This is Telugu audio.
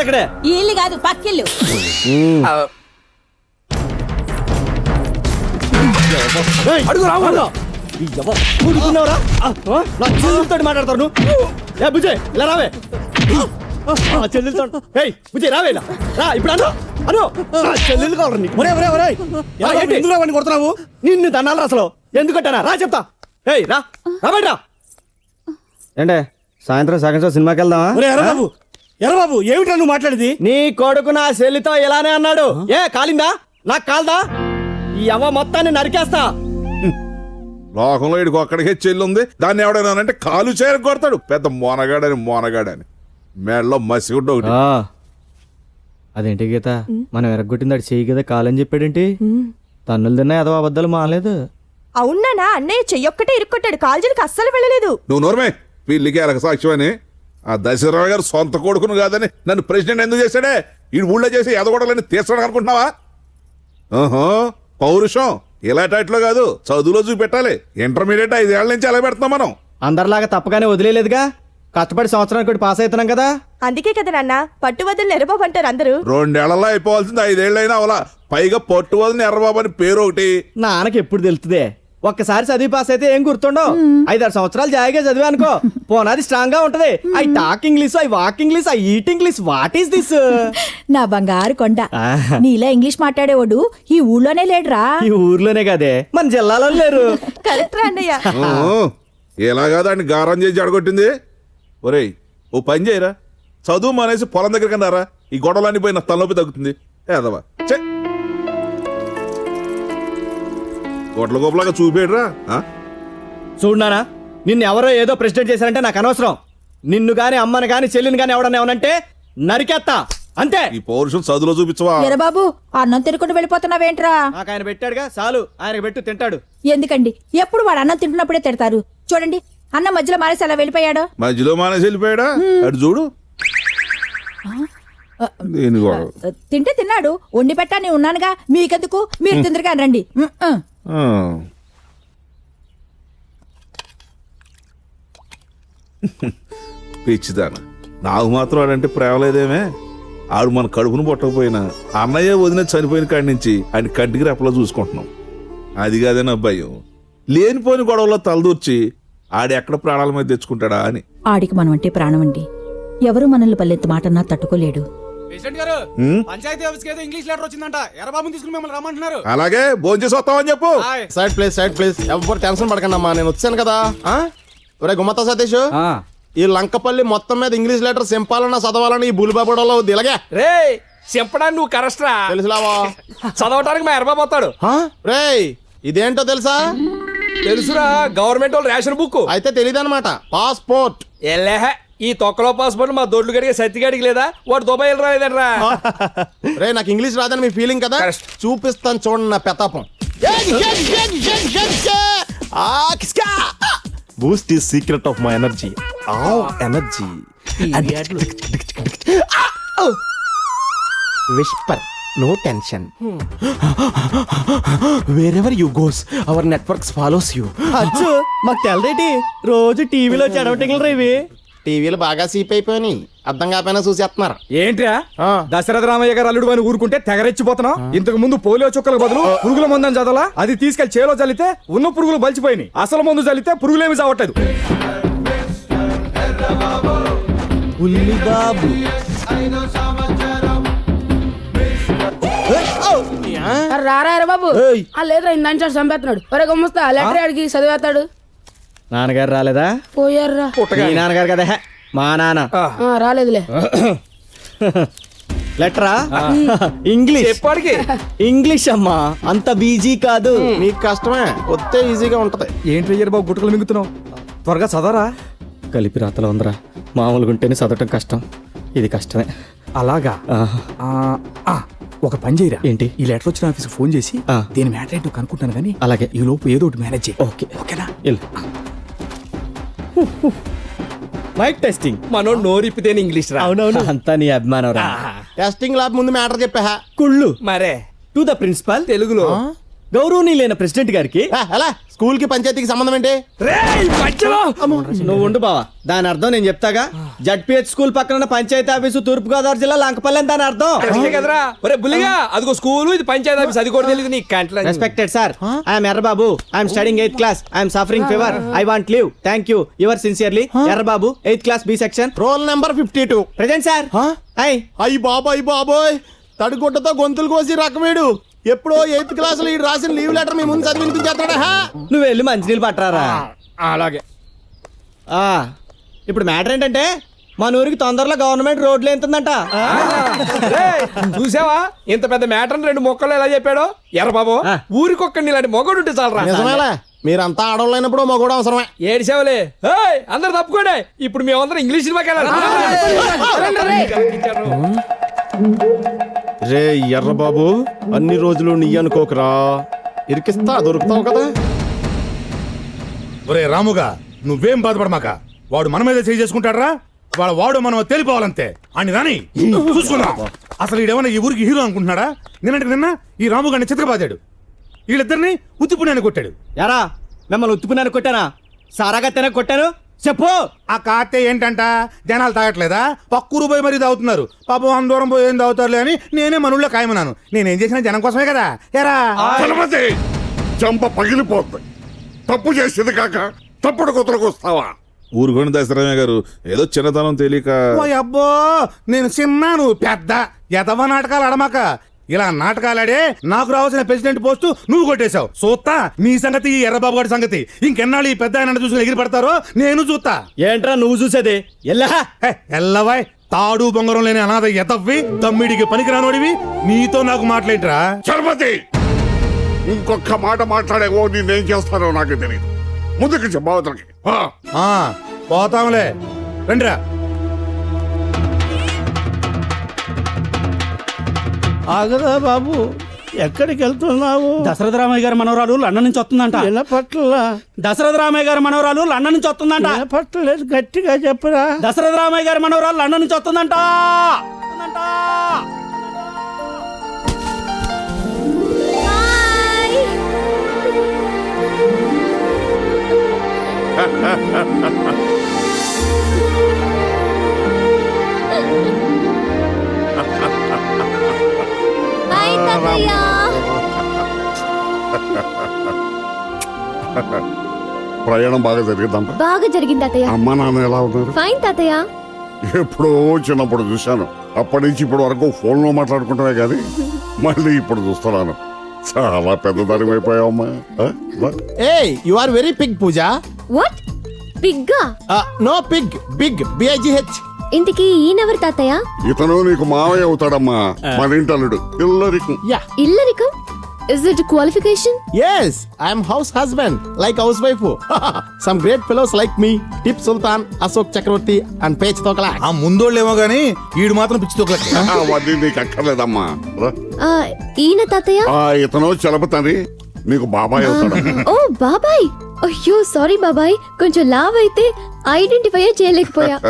ఎవరున్నారు ఇక్కడే? ఈ ఇల్లు కాదు పక్కిల్లు. అడుగు రావు కూడుకున్నావురా? నా చెల్లెలతో మాట్లాడతారు నువ్వు. ఏ బుజయ్ ఇలా రావే. చెల్లెలతో బుజయ్ రావే రా. ఇప్పుడు అను అను చెల్లెలు కావాలి నీకు. ఎందుకు రావని కొడుతున్నావు? నిన్ను దండాలి అసలు. ఎందుకంటానా రా చెప్తా. ఏయ్ రా రాబడి రా. ఏంటే సాయంత్రం సగం సినిమాకి వెళ్దామా? ఎర్రబాబు ఏమిటా నువ్వు మాట్లాడేది? నీ కొడుకు నా చెల్లితో ఇలానే అన్నాడు. ఏ కాలిందా? నాకు కాల్దా? ఈ అవ్వ మొత్తాన్ని నరికేస్తా. లోకంలో ఇడికి ఒక్కడికే చెల్లి ఉంది, దాన్ని ఎవడైనా కాలు చేర కొడతాడు. పెద్ద మోనగాడని మేడలో మసిగుడ్డ ఒకటి. అదేంటి గీత, మనం ఎరగొట్టింది అటు చెయ్యి కదా కాలని చెప్పాడేంటి? తన్నులు తిన్నా ఏదో అబద్ధాలు మాలేదు. అవునా అన్నయ్య చెయ్యొక్కటే ఇరుక్కొట్టాడు, కాల్జీలకు అస్సలు వెళ్ళలేదు. నువ్వు నోర్మే వీళ్ళకి ఎలక సాక్ష్యం అని. ఆ దశరథరావు గారు సొంత కొడుకును కాదని నన్ను ప్రెసిడెంట్ ఎందుకు చేశాడే? ఈ ఊళ్ళో చేసి ఎదగొడాలని తీర్చడానికి అనుకుంటున్నావా? పౌరుషం ఇలా టైట్లో కాదు, చదువులో చూపెట్టాలి. ఇంటర్మీడియట్ 5 ఏళ్ల నుంచి ఎలా పెడుతున్నాం మనం. అందరిలాగా తప్పగానే వదిలేదుగా. కష్టపడి సంవత్సరానికి పాస్ అవుతున్నాం కదా. అందుకే కదా నాన్న పట్టు వదిలిన ఎర్రబాబు అంటారు అందరూ. 2 ఏళ్లలో అయిపోవాల్సింది 5 ఏళ్ళైనా అవలా. పైగా పట్టు వదిలిన ఎర్రబాబు అని పేరు ఒకటి. నాన్నకి ఎప్పుడు తెలుస్తుందే? ఒక్కసారి చదివి పాస్ అయితే ఏం గుర్తుండవు. 5-6 సంవత్సరాలు జాయిగా చదివా అనుకో, పోనాది స్ట్రాంగ్ గా ఉంటది. I talk English, I walk English, I eat English. What is this? నా బంగారు కొండ, నీలా ఇంగ్లీష్ మాట్లాడేవాడు ఈ ఊళ్ళోనే లేడురా. ఈ ఊర్లోనే కదే, మన జిల్లాలో లేరు. కరెక్ట్ అన్నయ్య. ఎలాగా దాన్ని గారం చేసి అడగొట్టింది. ఒరేయ్ ఓ పని చేయరా, చదువు మానేసి పొలం దగ్గర కన్నారా. ఈ గొడవలన్నీ పోయి నా తలనొప్పి తగ్గుతుంది. ఏదవా గొడ్ల గోపలాగా చూపేడురా. చూడనానా, నిన్ను ఎవరో ఏదో ప్రెసిడెంట్ చేశారంటే నాకు అనవసరం. నిన్ను గాని అమ్మని గాని చెల్లిని గాని ఎవడన్నా ఏమనంటే నరికేత్తా అంతే. ఈ పౌరుషం చదువులో చూపించవా? ఎరబాబు అన్నం తినకుండా వెళ్ళిపోతున్నావేంట్రా? నాకు ఆయన పెట్టాడుగా, చాలు ఆయనకు పెట్టు తింటాడు. ఎందుకండి ఎప్పుడు వాడు అన్నం తింటున్నప్పుడే తిడతారు? చూడండి అన్నం మధ్యలో మానేసి అలా వెళ్ళిపోయాడు. మధ్యలో మానేసి వెళ్ళిపోయాడా? అటు చూడు. తింటే తిన్నాడు, వండి పెట్టా నేను ఉన్నానుగా. మీకెందుకు, మీరు తిందరుగా రండి. పిచ్చిదాన, నాకు మాత్రం ఆడంటే ప్రేమ లేదేమే. ఆడు మన కడుపును పట్టకపోయినా అన్నయ్య వదిన చనిపోయిన కాడి నుంచి ఆయన కంటికి రెప్పలో చూసుకుంటున్నాం. అది కాదే నా భయం. లేనిపోయిన గొడవలో తలదూర్చి ఆడెక్కడ ప్రాణాల మీద తెచ్చుకుంటాడా అని. ఆడికి మనం అంటే ప్రాణం అండి. ఎవరు మనల్ని పల్లెత్తు మాటన్నా తట్టుకోలేడు. అలాగే భోంచేసి వస్తామని చెప్పు. సైడ్ ప్లేస్ ఎవరు టెన్షన్ పడకండి అమ్మా, నేను వచ్చాను కదా. ఒరే గుమ్మత్త సతీష్, ఈ లంకపల్లి మొత్తం మీద ఇంగ్లీష్ లెటర్ సింపాలన్నా చదవాలని ఈ బులిబాబుడలో దిలగా రే. సింపడానికి నువ్వు కరెస్ట్రా, తెలుసులావా? చదవటానికి మా ఎర్రబాబు వస్తాడు. రే ఇదేంటో తెలుసా? తెలుసురా, గవర్నమెంట్ వాళ్ళు రేషన్ బుక్. అయితే తెలియదన్నమాట. పాస్పోర్ట్. ఎల్లేహ, ఈ తొక్కలో పాస్పోర్ట్ మా దొడ్లు గడిగే సత్తిగాడికి లేదా? వాడు దుబాయ్ రాలేదనరా. రే నాకు ఇంగ్లీష్ రాదని మీ ఫీలింగ్ కదా, చూపిస్తాను చూడండి నా పెతాపం. Boost is secret of my energy. Energy whisper, no tension. Wherever you goes our networks follows you. అచ్చు మాకు తెలదేటి, రోజు టీవీలో చెడవటింగ్లు రేవి. టీవీలు బాగా సీప్ అయిపోయి అర్థం కాకపోయినా చూసేస్తున్నారు. ఏంట్రా దశరథ రామయ్య గారు అల్లుడు అని ఊరుకుంటే తెగరెచ్చిపోతున్నావు. ఇంతకు ముందు పోలియో చుక్కల బదులు పురుగుల మందని చదవలా? అది తీసుకెళ్లి చేలో చల్లితే ఉన్న పురుగులు బలిచిపోయినాయి. అసలు మందు చల్లితే పురుగులేమి చావట్లేదు. రారా బాబు, లేదురా ఇందాక చంపేస్తున్నాడు. ఒరే గుమ్మస్తా లెటర్ అడిగి చదివేస్తాడు. నాన్నగారు రాలేదా? పోయారా? మీ నాన్నగారు కదా, మా నాన్న రాలేదులే. లెటరా? ఇంగ్లీష్ ఎప్పటికి ఇంగ్లీష్ అమ్మా, అంత బీజీ కాదు. నీకు కష్టమే, వస్తే ఈజీగా ఉంటది. ఏంటి బాబు గుట్టలు మింగుతున్నావు? త్వరగా చదవరా. కలిపి రాతలో ఉందరా, మామూలుగా ఉంటేనే చదవటం కష్టం. ఇది కష్టమే. అలాగా? ఒక పని చేయరా. ఏంటి? ఈ లెటర్ వచ్చిన ఆఫీస్కి ఫోన్ చేసి దీని మ్యాటర్ ఏంటో కనుక్కుంటాను కానీ. అలాగే. ఈ లోపు ఏదో ఒకటి మేనేజ్ చేయి. ఓకే ఓకేనా? Mike testing. మనోడు నోరిప్పితేనే ఇంగ్లీష్ రా. అవునవును, అంతా నీ అభిమానం రా. టెస్టింగ్ ల్యాబ్ ముందు మ్యాటర్ చెప్పా. కుళ్ళు మరే టు ద ప్రిన్సిపల్. తెలుగులో గౌరవనీయులైన ప్రెసిడెంట్ గారికి ఎలా స్కూల్ కి పంచాయతీకి సంబంధం ఏంటి? నువ్వు ఉండు బావా, దాని అర్థం నేను చెప్తాగా. జడ్పిహెచ్ స్కూల్ పక్కన పంచాయతీ ఆఫీసు తూర్పు గోదావరి జిల్లా లంకపల్లి అని దాని అర్థం. కరెక్టే కదరా ఒరే బుల్లిగా, అదిగో స్కూలు, ఇది పంచాయతీ ఆఫీస్, అది కూడా తెలియదు నీ కంట్ల. Respected sir, I'm Errababu, I'm studying 8th class, I'm suffering fever, I want leave, thank you, your sincerely Errababu, 8th class B section, roll number 52. Present sir. అయ్యి బాబోయ్ తడిగుడ్డతో గొంతులు కోసి రకమేడు. ఎప్పుడో 8th క్లాస్ లో ఈ రాసిన లీవ్ లెటర్ మీ ముందు చదివి వినిపించేస్తాడా? నువ్వు వెళ్ళి మంచినీళ్ళు పట్టరారా. అలాగే ఇప్పుడు మ్యాటర్ ఏంటంటే మన ఊరికి తొందరలో గవర్నమెంట్ రోడ్లు ఎంతుందంట. రేయ్, చూసావా ఇంత పెద్ద మ్యాటర్ రెండు మొక్కలు ఎలా చెప్పాడో. ఎర్ర బాబు, ఊరికొక్కడిని ఇలాంటి మొగడు ఉంటే చాలరా. నిజమేలే, మీరంతా ఆడవాళ్ళైనప్పుడు మగోడు అవసరమే. ఏడిసేవలే, అందరు తప్పుకోండి. ఇప్పుడు మేమందరం ఇంగ్లీష్ సినిమాకి వెళ్ళాలి. రే ఎర్రబాబు, అన్ని రోజులు నీ అనుకోకరా, ఇరికిస్తా దొరుకుతావు కదా. ఒరే రాముగా, నువ్వేం బాధపడమాక. వాడు మన మీద చేయి చేసుకుంటాడరా. వాడు మనం తేలిపోవాలంతే. అని రాని చూసుకుందాం. అసలు ఈడేమన్నా ఈ ఊరికి హీరో అనుకుంటున్నాడా? నిన్న ఈ రాముగాడిని చిత్రబాదాడు. వీళ్ళిద్దరిని ఉత్తిపుణ్యాన్ని కొట్టాడు. యారా మిమ్మల్ని ఉత్తుకున్నాను కొట్టానా? సారాగా తినక కొట్టాను చెప్పు. ఆ కాతే ఏంటంట, జనాలు తాగట్లేదా? పక్కూరు పోయి మరీ తాగుతున్నారు. పాపం అంత దూరం పోయి ఏం తాగుతారులే అని నేనే మనూళ్ళో ఖాయమన్నాను. నేనేం చేసినా జనం కోసమే కదా. ఎరా చలమతి చంప పగిలిపోతుంది. తప్పు చేసేది కాక తప్పుడు కుతలకు వస్తావా? ఊరుకోండి దశరథయ్య గారు, ఏదో చిన్నతనం తెలియక. ఓ అబ్బో, నేను చిన్న నువ్వు పెద్ద. ఎదవ నాటకాలు ఆడమాక. ఇలా నాటకాలాడే నాకు రావాల్సిన ప్రెసిడెంట్ పోస్టు నువ్వు కొట్టేశావు. చూస్తా నీ సంగతి, ఈ ఎర్రబాబు గారి సంగతి. ఇంకెన్నాళ్ళు ఈ పెద్ద ఆయన చూసి ఎగిరి పడతారో నేను చూస్తా. ఏంట్రా నువ్వు చూసేది? ఎల్లవాయ్, తాడు బొంగరం లేని అనాథ ఎదవ్వి, తమ్మిడికి పనికిరానోడివి, నీతో నాకు మాట్లాడరా? చలమతి ఇంకొక మాట మాట్లాడేవో నేనేం చేస్తానో నాకు తెలియదు. ముందుకు చెప్పవతలకి. పోతాంలే, రండిరా. ఆగదా బాబు, ఎక్కడికి వెళ్తున్నావు? దశరథ రామయ్య గారి మనవరాలు లండన్ నుంచి వస్తుందంట. వినపట్ల. దశరథ రామయ్య గారి మనవరాలు లండన్ నుంచి వస్తుందంట. వినపట్లేదు, గట్టిగా చెప్పరా. దశరథ రామయ్య గారి మనవరాలు లండన్ నుంచి వస్తుందంట. ప్రయాణం బాగా జరిగిందంట. బాగా జరిగింది తాతయ్య. అమ్మ నాన్న ఎలా ఉన్నారు? ఫైన్ తాతయ్య. ఎప్పుడో చిన్నప్పుడు చూశాను. అప్పటి నుంచి ఇప్పటి వరకు ఫోన్ లో మాట్లాడుకుంటామే కానీ మళ్ళీ ఇప్పుడు చూస్తున్నాను. చాలా పెద్దదాని అయిపోయావమ్మా. ఏయ్, you are very pig Pooja. What? పిగ్గా? No pig, big, B I G H. ఇంతకీ ఈయనెవరు తాతయ్య? ఇతను నీకు మావయ్య అవుతాడమ్మా. మన ఇంటల్లుడు ఇల్లరికం. యా, ఇల్లరికం? Is it a qualification? yes, I am house husband like housewife. Some great fellows like me, Tip Sultan, Ashok Chakravarti and Pech Tokla. ఆ ముందోళ్ళేమో గానీ ఈడు మాత్రం పిచ్చి తోకలకి. అవన్నీ నీకు అక్కర్లేదమ్మా. ఈయన తాతయ్య? ఇతను చలపతండ్రి, నీకు బాబాయ్ అవుతాడు. ఓ బాబాయ్. అయ్యో సారీ బాబాయ్, కొంచెం లావ్ అయితే ఐడెంటిఫై చేయలేకపోయా.